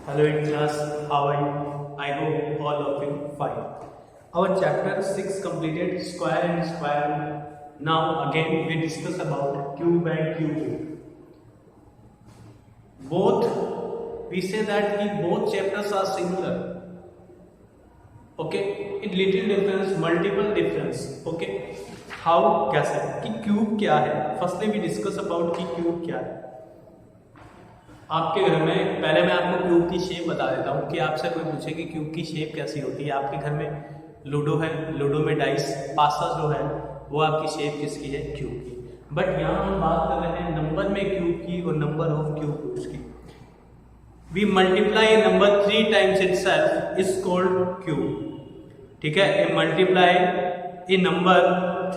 Hello in class, how are you? I hope all of you fine. Our chapter 6 completed square and square root. Now again we discuss about cube and cube root. Both, we say that both chapters are similar. Okay, in little difference, multiple difference. Okay, how कैसे कि cube क्या है? Firstly we discuss about कि cube क्या है. आपके घर में पहले मैं आपको क्यूब की शेप बता देता हूँ कि आपसे कोई पूछे कि क्यूब की शेप कैसी होती है. आपके घर में लूडो है, लूडो में डाइस पासा जो है वो आपकी शेप किसकी है? क्यूब की. बट यहाँ हम बात कर रहे हैं नंबर में क्यूब की और नंबर ऑफ क्यूब रूट्स की. We multiply a number 3 times itself is called cube. ठीक है, a multiply a number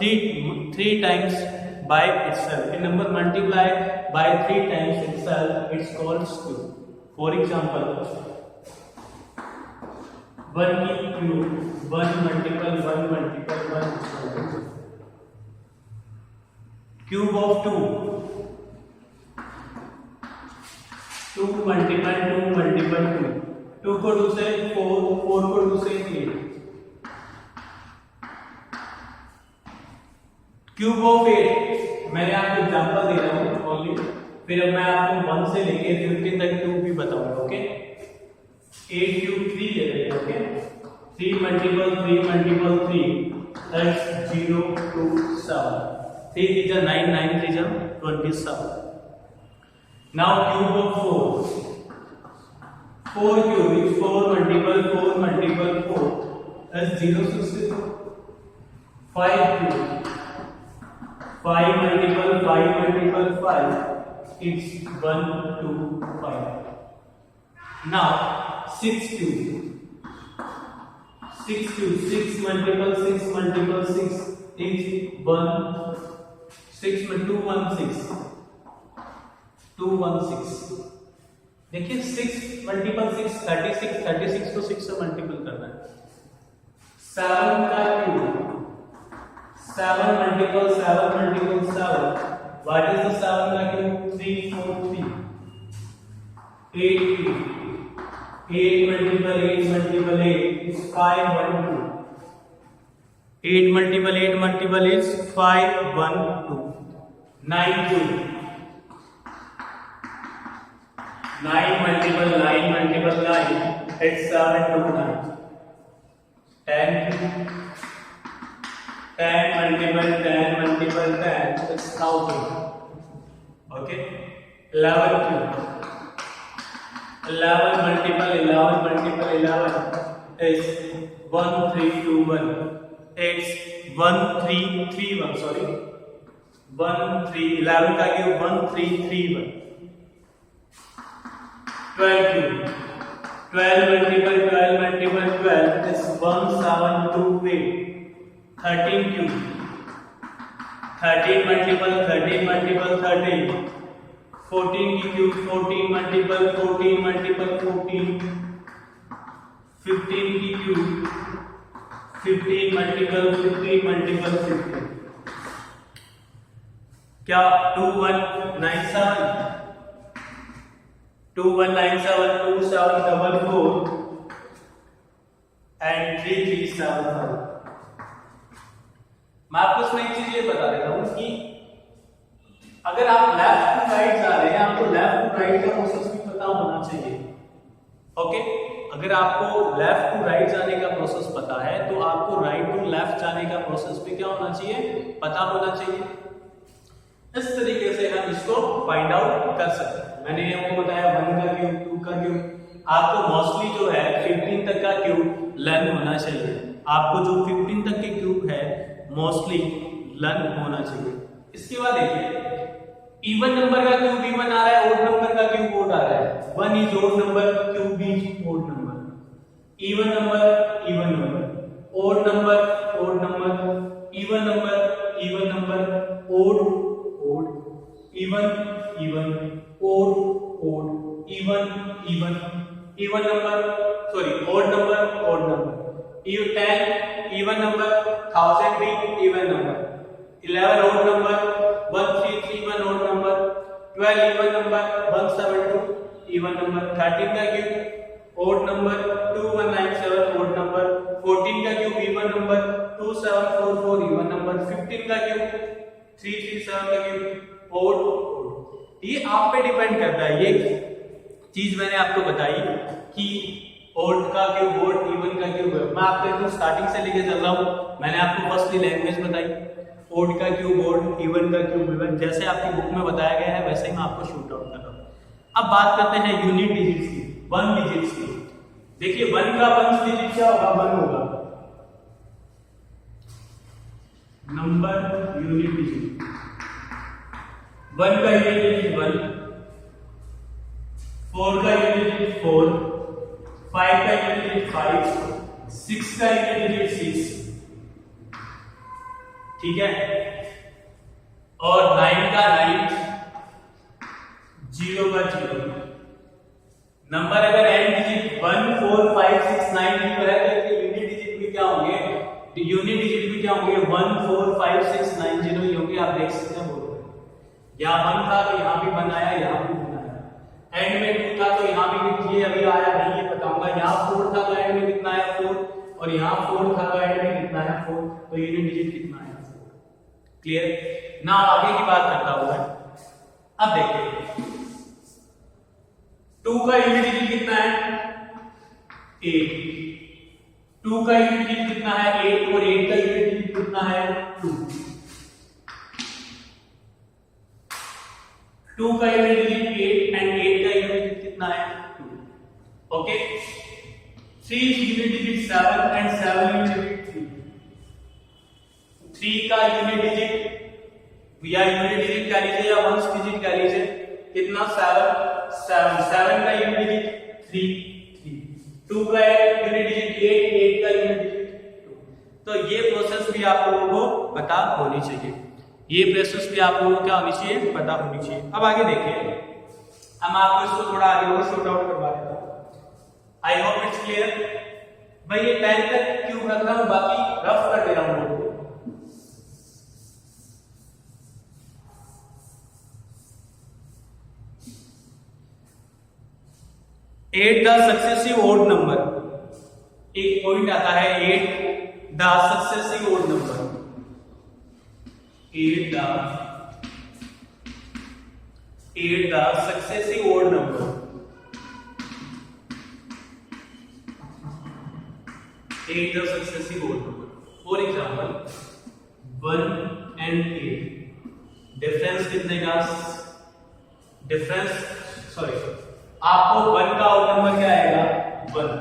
3 times by itself. A number multiplied by 3 times itself, it's called cube. For example, 1 की cube, 1 multiple 1 multiple 1 is called cube of 2. 2 multiple 2 multiple 2. 2 को 2 से 4, 4 को 2 से 8. Cube of 8. मैंने आपको example दे रहा हूँ ओनली, फिर अब मैं आपको 1 से लेके 15 तक क्यूब भी बताऊंगा. ओके, 8 क्यूब 3 ले लेते हैं. Okay, 3 multiple 3 multiple 3 that's 0 2 7. 3 3 जा 9 9 3 जा 27. Now cube of 4. 4 cube is 4 multiple 4 multiple 4 that's 0 62. 5 cube 5 multiple 5 multiple 5 it's 1 2 5. Now 6 cube 6 cube 6 multiple 6 multiple 6 is 1 6 में 2 1 6 2 1 6. देखिए 6 मल्टीपल 6 36 36 को 6 से मल्टीपल करना है. 7 का cube 7 multiple 7 multiple 7. What is the 7 का cube? 3 4 3. 8 cube 8 multiple 8 multiple 8 is 5 1 2. 8 multiple 8 multiple is 5 1 2. 9 cube 9 multiple 9 multiple 9 it's 7 2 9. 10 cube 10 multiple 10 multiple 10 is 1000. Okay, 11 cube 11 multiple 11 multiple 11 is 1 3 2 1. It's 1 3 3 1. Sorry, 1 3 11 का cube 1 3 3 1. 12 cube 12 multiple 12 multiple 12 is 1 7 2 8. 13 cube 13 multiple 13 multiple 13. 14 की cube 14 multiple 14 multiple 14. 15 की cube 15 multiple 15 multiple 15. क्या 2 1 9 7 2 1 9 7 2 7 4 4 and 3 3 7 5. मैं आपको इसमें एक चीज ये बता देता हूं कि अगर आप लेफ्ट टू राइट जा रहे हैं, आपको लेफ्ट टू राइट का प्रोसेस भी पता होना चाहिए. ओके, अगर आपको लेफ्ट टू राइट जाने का प्रोसेस पता है तो आपको राइट टू लेफ्ट जाने का प्रोसेस भी क्या होना चाहिए? पता होना चाहिए. इस तरीके से हम इसको फाइंड आउट कर सकते हैं. मैंने आपको बताया 1 का क्यूब 2 का क्यूब. आपको मोस्टली जो है 15 तक का क्यूब लर्न होना चाहिए. आपको जो 15 तक के क्यूब है मोस्टली लर्न होना चाहिए. इसके बाद देखिए इवन नंबर का क्यूब इवन आ रहा है, ओड नंबर का क्यूब ओड आ रहा है. 1 is odd number, cube is odd number. Even number, odd number, even number, odd even odd even number, sorry odd number. 10 even number, 1000 being even number, 11 odd number, 1331 odd number, 12 even number, 172 even number, 13 का cube odd number 2197 odd number, 14 का cube even number 2744 even number, 15 का cube 337 का cube odd। ये आप पे depend करता है। ये चीज मैंने आपको बताई कि odd का क्यूब odd, even का क्यूब है। मैं आपको एकदम स्टार्टिंग से लेके चल रहा हूँ। मैंने आपको फर्स्टली लैंग्वेज बताई, odd का क्यूब odd, even का क्यूब even, जैसे आपकी बुक में बताया गया है वैसे ही मैं आपको शूट आउट कर रहा हूँ। अब बात करते हैं यूनिट डिजिट्स की, 1 डिजिट्स की। देखिए 1 का 1 डिजिट क्या होगा? 1 होगा नंबर यूनिट डिजिट। 1 का यूनिट डिजिट 1, 4 का यूनिट डिजिट 4, 5 का यूनिट डिजिट 5, 6 का यूनिट डिजिट 6, ठीक है, और 9 का 9, 0 का 0। नंबर अगर एंड डिजिट 1 4 5 6 9 0 है तो इसके यूनिट डिजिट भी क्या होंगे? यूनिट डिजिट भी क्या होंगे? 1 4 5 6 9 0 ही होंगे। आप देख सकते हैं बोर्ड में, यहाँ 1 था तो यहाँ भी 1 आया, यहाँ भी 1 आया। एंड में 2 था तो यहाँ भी ये अभी आया नहीं, ये बताऊंगा। यहाँ 4 था तो एंड में कितना आया? 4, और यहाँ 4 था तो एंड में कितना आया? 4। तो यूनिट डिजिट कितना आया? 4। क्लियर ना? आगे की बात करता हूं मैं। अब देखिए 2 का यूनिट डिजिट कितना है? 8। 2 का यूनिट डिजिट कितना है? 8, और 8 का यूनिट डिजिट कितना है? 2। 2 का यूनिट डिजिट 8 एंड 8 का यूनिट डिजिट कितना है? 2। Okay. 3 unit digit 7 and 7 unit digit 3। 3 का यूनिट डिजिट या यूनिट डिजिट कह लीजिए या वंश डिजिट कह लीजिए, कितना? 7 7 7 का यूनिट डिजिट 3 3, 2 का यूनिट डिजिट 8 8 का यूनिट डिजिट 2। तो ये प्रोसेस भी आप लोगों को पता होनी चाहिए, ये प्रोसेस भी आप लोगों को क्या होनी चाहिए? पता होनी चाहिए। अब आगे देखिए, हम आपको इसको थोड़ा आगे और शॉर्ट आउट करवा देता हूं। I hope it's clear. भाई ये 10 तक क्यों कर रहा हूं, बाकी रफ कर दे रहा हूं। 8 द सक्सेसिव ओड नंबर, एक पॉइंट आता है 8 the successive odd number, 8 the successive odd number, 8 the successive odd number. For example 1 and 8 difference कितने का? डिफरेंस आपको 1 का ऑड नंबर क्या आएगा? 1।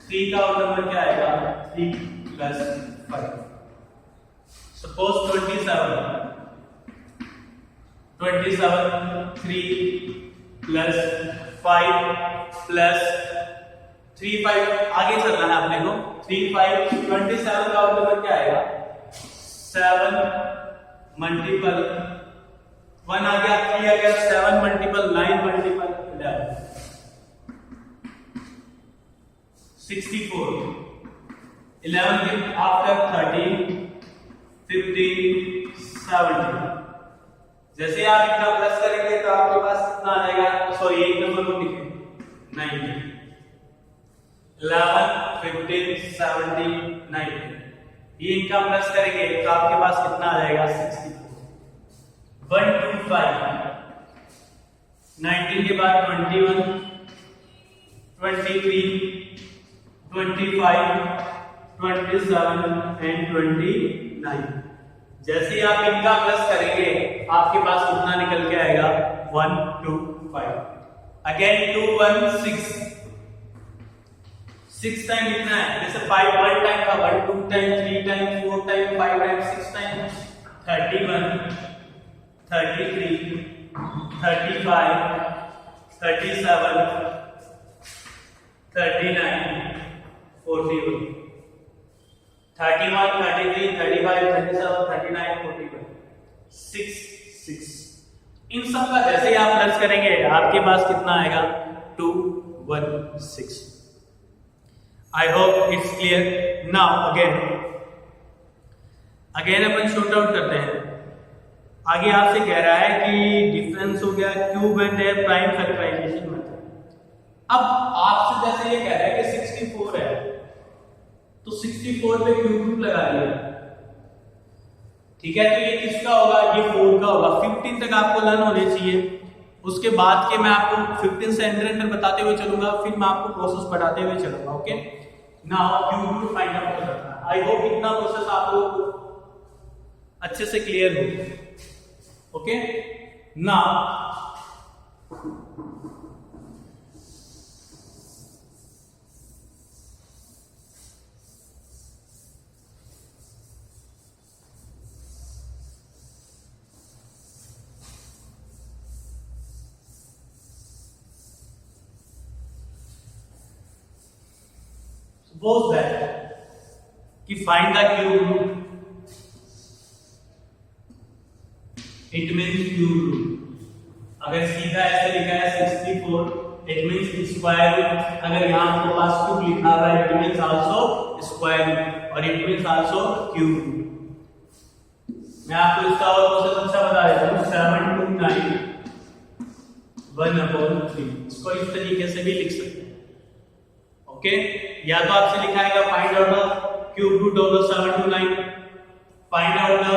3 का ऑड नंबर क्या आएगा? 3 प्लस 5। सपोज 27 3 प्लस 5 प्लस 3 5 आगे चल रहा है आपने को 3 5 27 का ऑड नंबर क्या आएगा? 7 मल्टीपल 1 आ गया, 3 आ गया, 7 मल्टीपल 9 मल्टीपल 11 64। 11 के आफ्टर 13 15 17। जैसे आप इतना प्लस करेंगे तो आपके पास कितना आ जाएगा? सॉरी एक नंबर को लिखें 19। 11 15 17 19, ये इनका प्लस करेंगे तो आपके पास कितना आ जाएगा? 64। 1 2 5 19 के बाद 21 23 25 27 एंड 29। जैसे ही आप इनका प्लस करेंगे आपके पास कितना निकल के आएगा? 1 2 5। अगेन 2 1 6 6 टाइम कितना है? जैसे 5 1 टाइम का 1 2 time 3 time 4 time 5 time 6 time 31 33 35 37 39 41 31 33 35 37 39 41 6 6। इन सब का जैसे ही आप प्लस करेंगे आपके पास कितना आएगा? 2 1 6। I hope it's clear. Now again upon short out करते हैं। आगे आपसे कह रहा है कि डिफरेंस हो गया cube and prime factorization method. अब आपसे जैसे ये कह रहा है कि 64 है, तो 64 पे क्यूब रूट लगा दिया, ठीक है। तो ये किसका होगा, ये 4 का होगा। 15 तक आपको लर्न होने चाहिए, उसके बाद के मैं आपको 15 से अंदर बताते हुए चलूंगा, फिर मैं आपको प्रोसेस बढ़ाते हुए चलूंगा। Okay, now cube root find out करना है। आई होप इतना प्रोसेस आप लोगों को अच्छे से क्लियर हो। ओके, नाउ suppose that कि find the cube root, it means cube root। अगर सीधा ऐसे लिखा है 64, it means square root। अगर यहाँ आपके पास क्यूब लिखा हुआ है, it means also square root, और it means also cube root। मैं आपको इसका और प्रोसेस अच्छा बता देता हूँ। 729 1/3, इसको इस तरीके से भी लिख सकते हैं। ओके, या तो आपसे लिखा है find out the cube root of the 729, find out the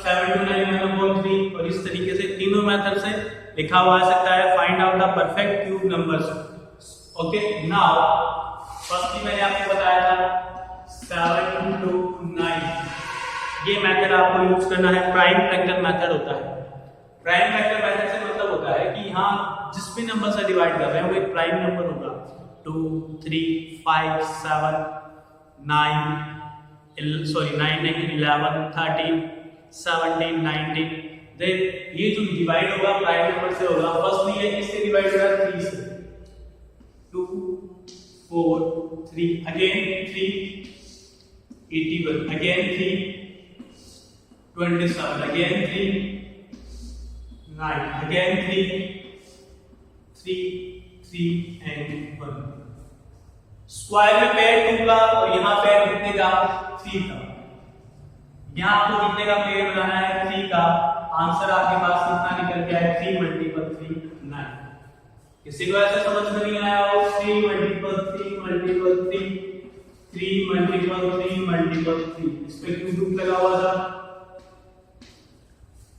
729 1/3, और इस तरीके से तीनों मेथड से लिखा हुआ आ सकता है find out the perfect cube numbers. Okay, now firstly मैंने आपको बताया था 729, ये मेथड आपको यूज करना है। प्राइम फैक्टर मेथड होता है। प्राइम फैक्टर मेथड से मतलब होता है कि यहाँ जिस भी नंबर से डिवाइड कर रहे हैं वो एक प्राइम नंबर होगा। 2 3 5 7 9 9 नहीं 11 13 17 19, देन ये जो डिवाइड होगा प्राइम नंबर से होगा। फर्स्टली ये किससे डिवाइड हो रहा है, 3 से। 2 4 3 again 3 81 again 3 27 again 3 9 again 3 3 and 1। Square में पेयर 2 का और यहाँ पेयर कितने का, 3 का। यहाँ आपको कितने का पेयर बनाना है, 3 का। आंसर आपके पास कितना निकल के आया, 3 × 3 9। किसी को ऐसे समझ में नहीं आया हो, 3 × 3 × 3 3 × 3 × 3, इस पे क्यूब रूट लगा हुआ था।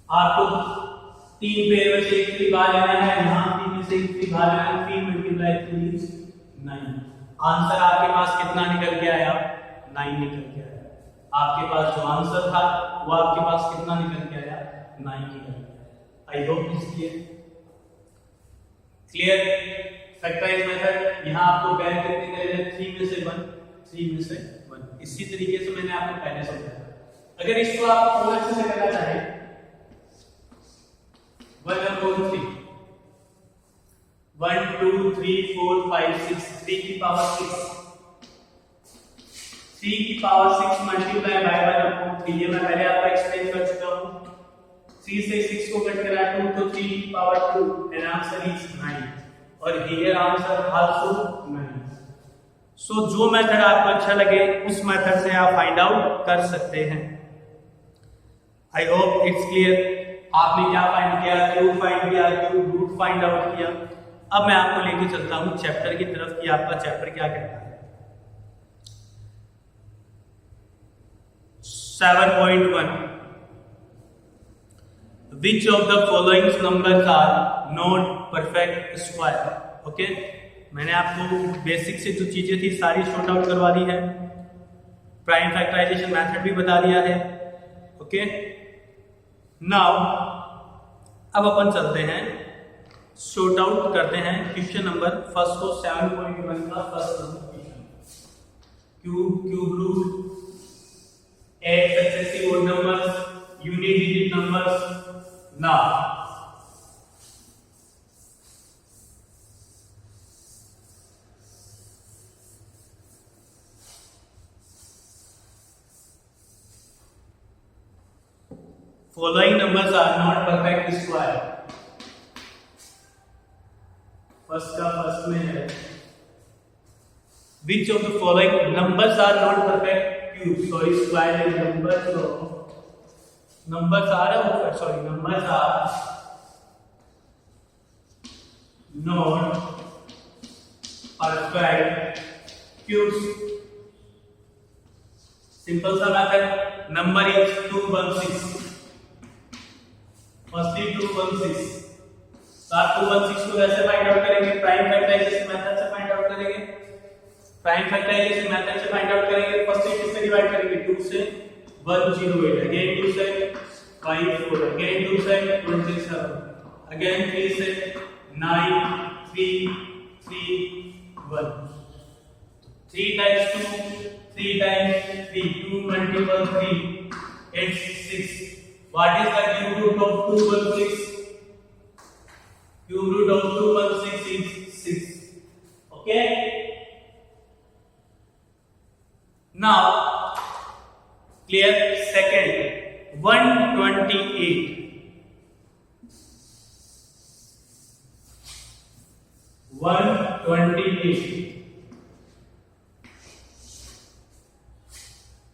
आपको 3 पेयर में से एक 3 बाहर लेना है, यहाँ 3 में से एक 3 बाहर लेना है। 3 × 3 is 9। आंसर आपके पास कितना निकल के आया, 9 निकल के आया। आपके पास जो आंसर था वो आपके पास कितना निकल के आया, 9 निकल के आया। I hope this clear. Factorize method, यहाँ आपको पेयर कितने मिले, 3 में से 1 3 में से 1। इसी तरीके से मैंने आपको पहले समझाया। अगर इसको आप और अच्छे से करना चाहें, 1/3 1 2 3 4 5 6 3 की पावर 6 3 की पावर 6 मल्टीप्लाई बाय 1/3। ये मैं पहले आपको एक्सप्लेन कर चुका हूं। 3 से 6 को कट करा 2 तो 3 की पावर 2 एंड आंसर इज 9, और हियर आंसर आल्सो 9। सो जो मेथड आपको अच्छा लगे उस मेथड से आप फाइंड आउट कर सकते हैं। I hope it's clear. आपने क्या फाइंड किया, क्यूब फाइंड किया, क्यूब रूट फाइंड आउट किया। अब मैं आपको लेके चलता हूं चैप्टर की तरफ कि आपका चैप्टर क्या कहता है। 7.1 Which of the following numbers are not perfect square? Okay, मैंने आपको बेसिक से जो चीजें थी सारी शॉर्ट आउट करवा दी है। प्राइम फैक्टराइजेशन मेथड भी बता दिया है। ओके, नाउ अब अपन चलते हैं, शॉर्ट आउट करते हैं क्वेश्चन नंबर फर्स्ट को। 7.1 का first number question, cube root at successive odd numbers, unit digit numbers. Now following numbers are not perfect square। First का फर्स्ट में है, which of the following numbers are not perfect cube, sorry square and numbers are not perfect cubes. Simple सा method. Number is 216. Firstly 216. तो आप 216 को कैसे find out करेंगे? Prime factorization method से फाइंड आउट करेंगे। प्राइम फैक्टराइजेशन मेथड से find out करेंगे। फर्स्ट से किससे डिवाइड करेंगे? 2 से 108, अगेन 2 से 54, अगेन 2 से 27, अगेन 3 से 9 3 3 1, 3 times 2 3 times 3, 2 multiple 3, it's 6. What is the cube root of 216? Cube root of 216 is 6. Okay. Now clear. Second, 128. 128.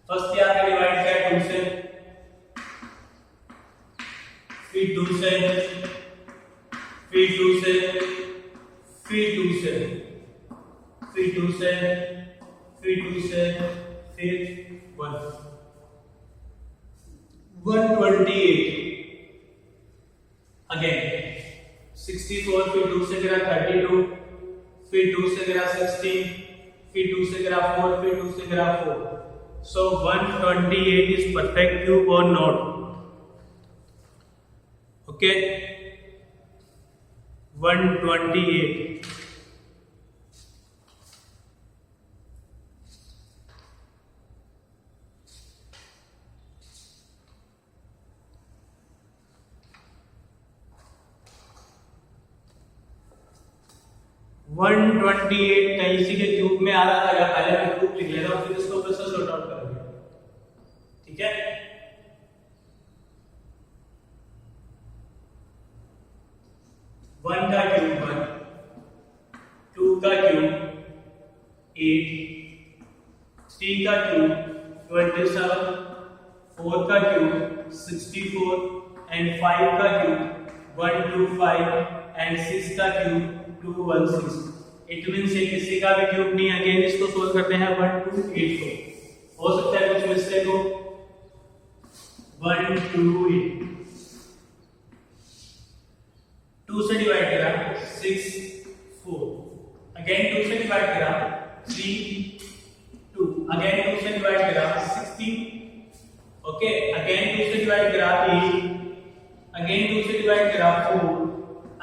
First यहाँ पे डिवाइड किया 2 से, फिर 2 से, फिर 2 से, फिर 2 से, फिर 2 से, फिर 2 से, फिर 1. 128. अगेन 64, फिर 2 से गिरा 32, फिर 2 से गिरा 16, फिर 2 से गिरा 4, फिर 2 से गिरा 4. So 128 is perfect cube or not? Okay. 128. कहीं इसी के क्यूब में आ रहा था या पहले मैं क्यूब लिख ले रहा हूं, फिर इसको फिर से सॉर्ट आउट करेंगे. ठीक है. 1 का क्यूब 1, 2 का क्यूब 8, 3 का क्यूब 27, 4 का क्यूब 64 एंड 5 का क्यूब 125 एंड 6 का क्यूब 216. इट मींस ये किसी का भी क्यूब नहीं है. अगेन इसको सोल्व करते हैं 128 को. हो सकता है कुछ मिस्टेक हो. 128 2 से डिवाइड करा 6 4, अगेन 2 से डिवाइड करा 3 2, अगेन 2 से डिवाइड करा 16, ओके, अगेन 2 से डिवाइड करा 8, अगेन 2 से डिवाइड करा 4,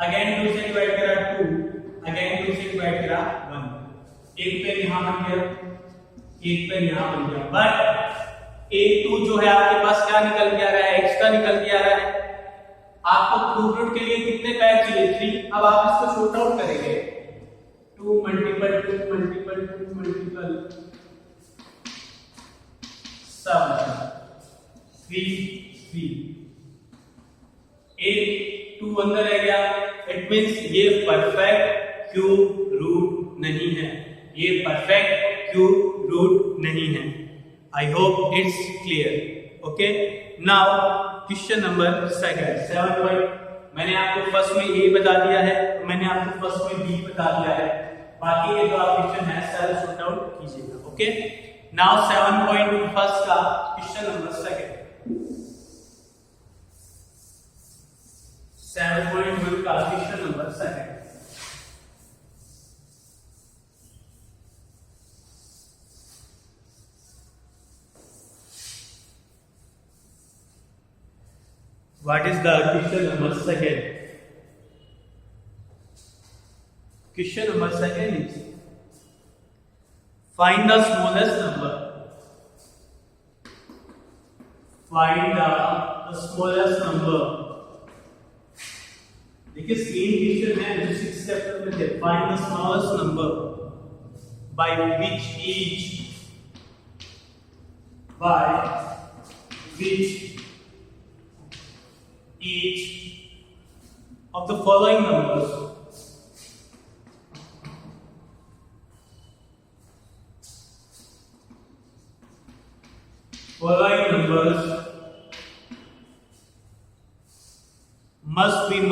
अगेन 2 से डिवाइड करा 2, अगेन 2 से डिवाइड करा 1. एक पेन यहां बन गया, एक पेन यहां बन गया. बट एक 2 जो है आपके पास क्या निकल के आ रहा है? एक्स्ट्रा निकल के आ रहा है. आपको क्यूब रूट के लिए कितने पैर चाहिए? 3. अब आप इसको शॉर्ट आउट करेंगे. 2 मल्टीपल 2 मल्टीपल 2 मल्टीपल 7 3 3. एक 2 अंदर रह गया. इट मींस ये परफेक्ट क्यूब रूट नहीं है. ये परफेक्ट क्यूब रूट नहीं है. I hope it's clear. Okay. Now question number 7. मैंने आपको फर्स्ट में ए बता दिया है, मैंने आपको फर्स्ट में बी बता दिया है. बाकी ये जो आप क्वेश्चन है सारे सॉर्ट आउट कीजिएगा. ओके. नाउ 7.1 का क्वेश्चन नंबर 7.1 का question number 2. What is the question number 2? Question number 2 is find the smallest number. Find the smallest number. देखिए सेम क्वेश्चन है जो 6th चैप्टर में थे. Find the smallest number by which each of the following numbers must be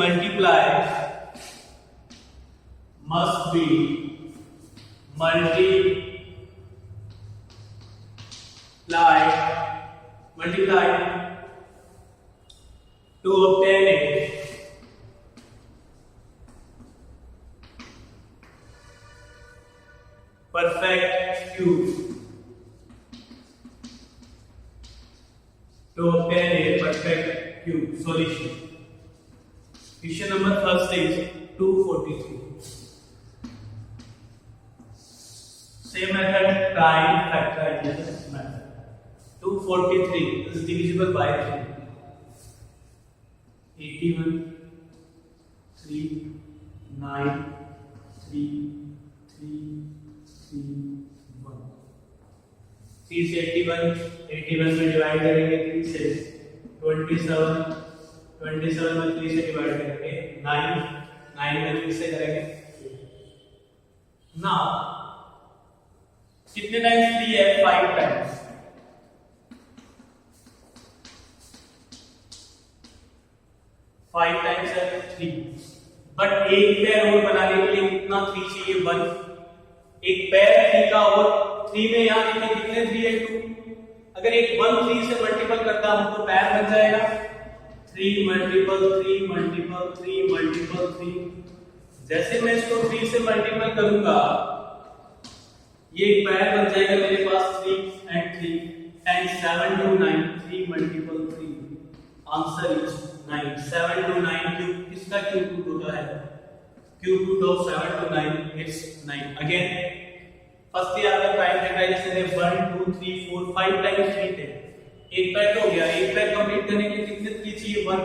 multiply to obtain a perfect cube. To obtain a perfect cube solution. Question number first is 243. Same method, prime factorization method. 243 is divisible by 3. 81, 3, 9, 3, 3, 3, 1. 3 से 81 में divide करेंगे 3 से 27 में 3 से divide करेंगे 9 में 3 से करेंगे ना। कितने टाइम्स 3 है? 5 टाइम्स। 5 टाइम्स है 3, बट एक पेयर और बनाने के लिए कितना 3 चाहिए? 1। एक पेयर 3 का और 3 में यहाँ देखिए कितने 3 है? 2। अगर एक 1 3 से मल्टीपल करता हूं तो पेयर बन जाएगा 3 मल्टीपल 3 मल्टीपल 3 मल्टीपल 3। जैसे मैं इसको 3 से मल्टीपल करूंगा ये एक पेयर बन जाएगा मेरे पास 3 and 3 and 7 to 9 3 multiple 3। Answer is 9। 7 to 9 cube किसका क्यूब रूट होता है? Cube root of 7 to 9 it's 9। Again first year आपका प्राइम फैक्टराइजेशन है 1 2 3 4 5 टाइम्स 3 थे। एक पैर हो गया। एक पैर कंप्लीट करने के लिए कितने 3 चाहिए? 1।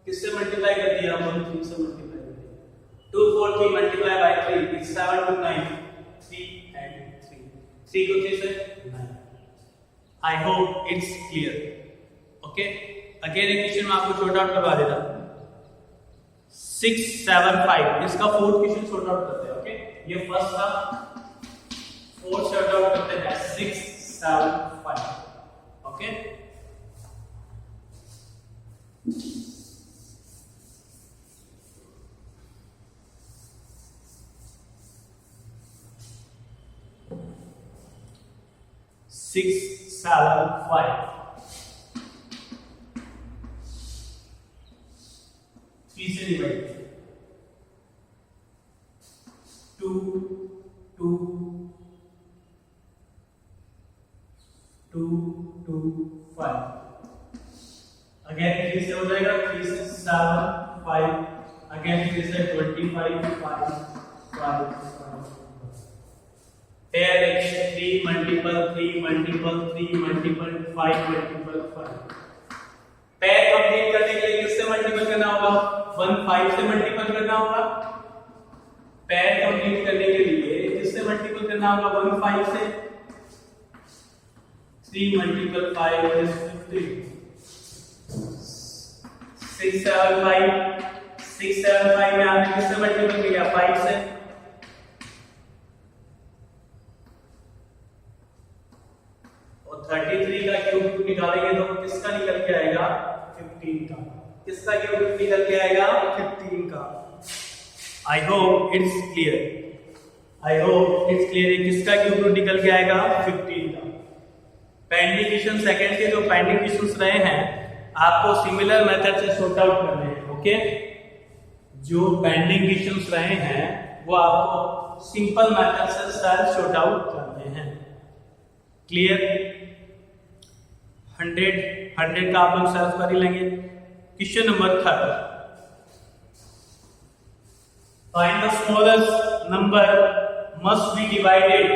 किससे मल्टीप्लाई कर दिया? 1 3 से मल्टीप्लाई कर दिया। 2 4 3 multiply by 3 it's 7 to 9 3 and 3 3 को 3 से 9। I hope it's clear. Okay, again एक क्वेश्चन मैं आपको शॉर्ट आउट करवा देता हूं। 6 7 5 इसका फोर्थ क्वेश्चन शॉर्ट आउट करते हैं। ओके, ये फर्स्ट था, फोर्थ शॉर्ट आउट करते हैं 6 7 5। Okay, Six, 7, 5. 3 से डिवाइड 2 2 2 2 5। अगेन 3 से हो जाएगा 3 से 7 5। अगेन 3 से 25 5 5 pair x 3 multiple 3 multiple 3 multiple 5 multiple 5। Pair complete करने के लिए किससे मल्टीपल करना होगा? 1 5 से मल्टीपल करना होगा। पेयर कंप्लीट करने के लिए किससे मल्टीपल करना होगा? 1 5 से। 3 मल्टीपल 5 is 15। 6 7 5 में आपने किससे मल्टीपल किया? 5 से। और 33 का क्यूब निकालेंगे तो किसका निकल के आएगा? 15 का। किसका क्यूब निकल के आएगा? 15 का। I hope it's clear. किसका क्यूब निकल के आएगा? 15 का। पेंडिंग क्वेश्चन सेकंड के जो पेंडिंग क्वेश्चंस रहे हैं आपको सिमिलर मेथड से सॉर्ट आउट करने हैं। ओके, जो पेंडिंग क्वेश्चंस रहे हैं वो आपको सिंपल मेथड से सॉर्ट आउट करने हैं। क्लियर? 100 का आप लोग सॉल्व कर ही लेंगे। Question number 3, find the smallest number must be divided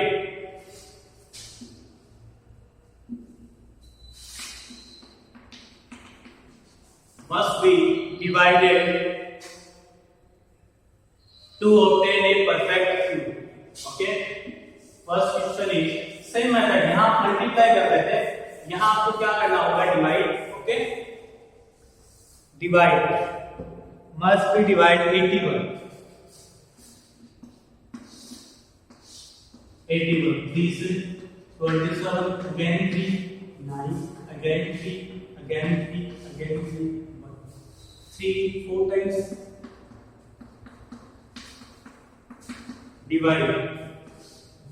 to obtain a perfect cube. Okay, first question is same method। यहां मल्टीप्लाई कर रहे थे, यहां आपको क्या करना होगा? Divide. Okay, divide must be divide 81 3 से 27 again 3 9 again 3 again 3 again 3 3 4 times divide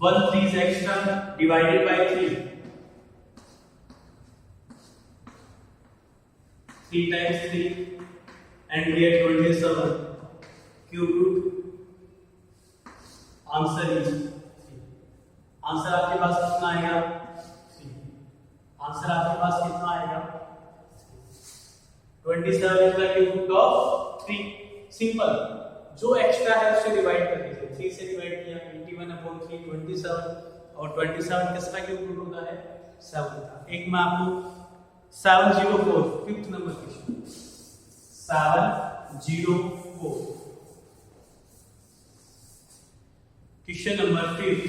1 3 is extra divided by 3. 3 times 3 and we get 27 cube root. Answer is 3. Answer आपके पास कितना आएगा? 3. आंसर आपके पास कितना आएगा? 27 is the cube root of 3. Simple. जो extra है उससे डिवाइड कर दीजिए. 3 से डिवाइड किया 21/3 27 और 27 किसका क्यूब रूट होता है? 7 का. एक मैं आपको 704 fifth number question 704 question number 5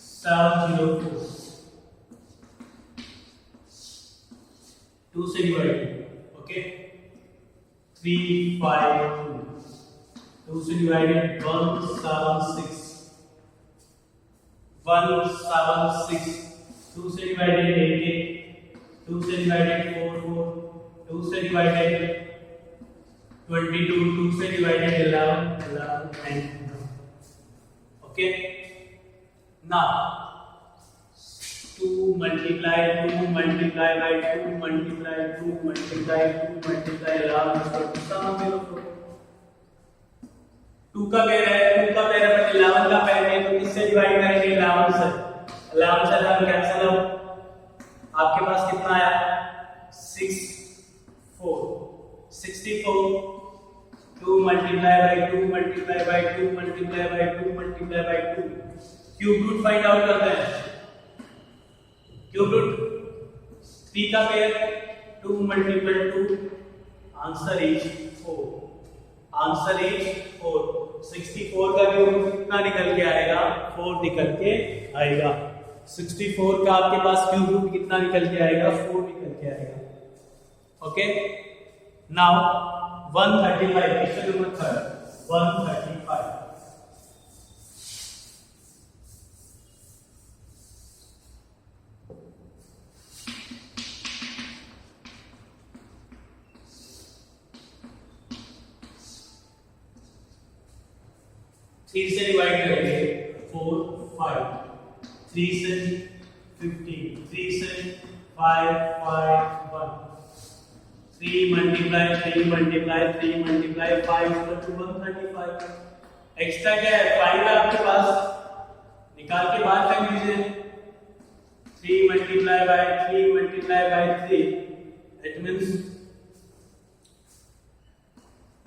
704 2 से डिवाइड. ओके 3 5 2 से डिवाइडेड 176 176 2 से डिवाइडेड 88 2 से डिवाइडेड 44 2 से डिवाइडेड 22 2 से divided 11 and okay now 2 multiply by 2 multiply 2 multiply 2 multiply 11 2 का पेयर है 2 का पेयर है 11 का पेयर है तो किससे डिवाइड करेंगे? 11 से 11 कैंसिल आउट. आपके पास कितना आया? 64 2 multiply by 2 multiply by 2 multiply by 2 multiply by 2 cube root find out करते हैं. क्यूब रूट 3 का pair 2 multiply 2 answer is 4. Answer is 4. 64 का क्यूब रूट कितना निकल के आएगा? 4 निकल के आएगा. 64 का आपके पास क्यूब रूट कितना निकल के आएगा? 4 निकल के आएगा. ओके नाउ 135 क्वेश्चन नंबर 3 135 3 से डिवाइड करेंगे 4 5 3 से 15 3 से 5 5 1 3 multiply 3 multiply 3 multiply 5 equal to 135. Extra क्या है? 5 है आपके पास, निकाल के बाहर कर लीजिए. 3 multiply by 3 multiply by 3 it means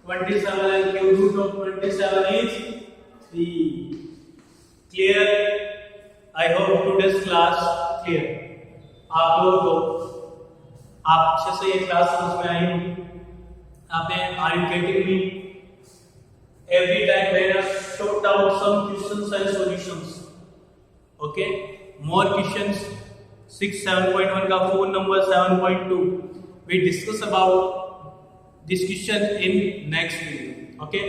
27 and cube root of 27 is 3. Clear? I hope today's class clear. आप लोगों को आप अच्छे से ये क्लास समझ में आई होगी. आपने are you getting me? Every time when I sort out some questions and solutions. Okay? More questions. 6 7.1 का phone number 7.2. We discuss about this question in next video. Okay?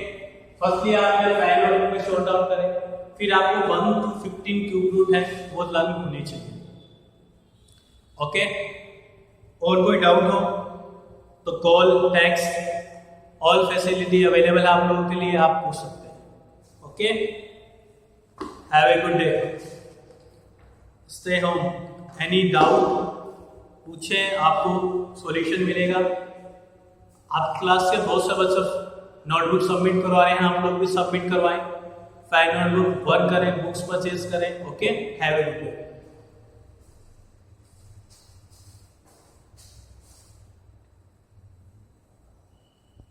Firstly आप ये फाइनल रूट में sort out करें, फिर आपको 1 to 15 cube root है वो learn होने चाहिए. ओके और कोई डाउट हो तो call text all facility available आप लोगों के लिए, आप पूछ सकते हैं. Okay have a good day, stay home. Any doubt पूछे, आपको सॉल्यूशन मिलेगा. आप क्लास से बहुत से बच्चे नोटबुक सबमिट करवा रहे हैं, आप लोग भी सबमिट करवाएं. फाइनल नोटबुक वर्क करें, बुक्स परचेज करें. Okay have a good day.